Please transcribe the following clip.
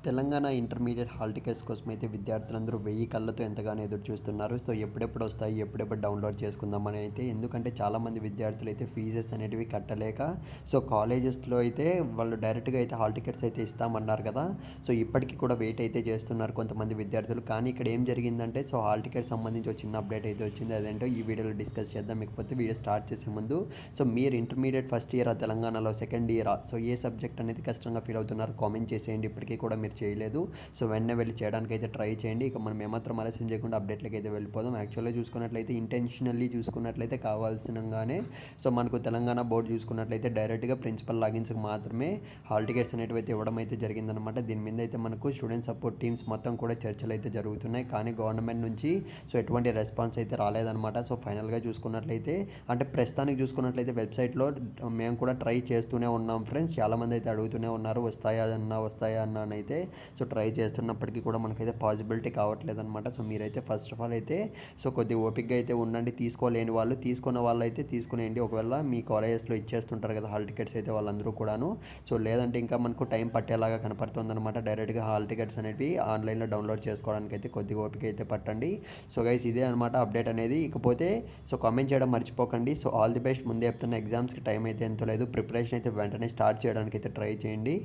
Telangana intermediate hall tickets కోసం అయితే విద్యార్థులందరూ వెయ్యి కళ్ళతో ఎంతగానో ఎదురు చూస్తున్నారు. సో ఎప్పుడెప్పుడు వస్తాయి, ఎప్పుడెప్పుడు డౌన్లోడ్ చేసుకుందామని అయితే. ఎందుకంటే చాలామంది విద్యార్థులు అయితే ఫీజెస్ అనేటివి కట్టలేక సో కాలేజెస్లో అయితే వాళ్ళు డైరెక్ట్గా అయితే హాల్ టికెట్స్ అయితే ఇస్తామన్నారు కదా. సో ఇప్పటికీ కూడా వెయిట్ అయితే చేస్తున్నారు కొంతమంది విద్యార్థులు. కానీ ఇక్కడ ఏం జరిగిందంటే సో హాల్ టికెట్ సంబంధించి ఒక చిన్న అప్డేట్ అయితే వచ్చింది. అదేంటో ఈ వీడియోలో డిస్కస్ చేద్దాం. ఇకపోతే వీడియో స్టార్ట్ చేసే ముందు సో మీరు ఇంటర్మీడియట్ ఫస్ట్ ఇయరా, తెలంగాణలో సెకండ్ ఇయరా, సో ఏ సబ్జెక్ట్ అనేది కష్టంగా ఫీల్ అవుతున్నారు కామెంట్ చేసేయండి. ఇప్పటికీ కూడా మీరు చేయలేదు సో వెంటనే వెళ్ళి చేయడానికి అయితే ట్రై చేయండి. ఇక మనం ఏమాత్రం ఆలస్యం చేయకుండా అప్డేట్లకి అయితే వెళ్ళిపోదాం. యాక్చువల్గా చూసుకున్నట్లయితే ఇంటెన్షనల్లీ చూసుకున్నట్లయితే కావాల్సినగానే సో మనకు తెలంగాణ బోర్డు చూసుకున్నట్లయితే డైరెక్ట్గా ప్రిన్సిపల్ లాగిన్స్కి మాత్రమే హాల్ టికెట్స్ అనేటివి అయితే ఇవ్వడం అయితే జరిగిందనమాట. దీని మీద అయితే మనకు స్టూడెంట్ సపోర్ట్ టీమ్స్ మొత్తం కూడా చర్చలు అయితే జరుగుతున్నాయి. కానీ గవర్నమెంట్ నుంచి సో ఎటువంటి రెస్పాన్స్ అయితే రాలేదనమాట. సో ఫైనల్గా చూసుకున్నట్లయితే అంటే ప్రస్తుతానికి చూసుకున్నట్లయితే వెబ్సైట్లో మేము కూడా ట్రై చేస్తూనే ఉన్నాం ఫ్రెండ్స్. చాలామంది అయితే అడుగుతూనే ఉన్నారు వస్తాయా అన్న అని అయితే. సో ట్రై చేస్తున్నప్పటికీ కూడా మనకైతే పాసిబిలిటీ కావట్లేదు అనమాట. సో మీరైతే ఫస్ట్ ఆఫ్ ఆల్ అయితే సో కొద్దిగా ఓపికగా అయితే ఉండండి. తీసుకోలేని వాళ్ళు, తీసుకున్న వాళ్ళు అయితే తీసుకునేయండి. ఒకవేళ మీ కాలేజెస్లో ఇచ్చేస్తుంటారు కదా హాల్ టికెట్స్ అయితే వాళ్ళందరూ కూడాను. సో లేదంటే ఇంకా మనకు టైం పట్టేలాగా కనపడుతుందన్నమాట. డైరెక్ట్గా హాల్ టికెట్స్ అనేవి ఆన్లైన్లో డౌన్లోడ్ చేసుకోవడానికి అయితే కొద్దిగా ఓపిక అయితే పట్టండి. సో గైస్ ఇదే అనమాట అప్డేట్ అనేది. ఇకపోతే సో కామెంట్ చేయడం మర్చిపోకండి. So all the best. ముందే చెప్తున్న ఎగ్జామ్స్కి టైం అయితే ఎంతో లేదు. ప్రిపరేషన్ అయితే వెంటనే స్టార్ట్ చేయడానికి అయితే ట్రై చేయండి.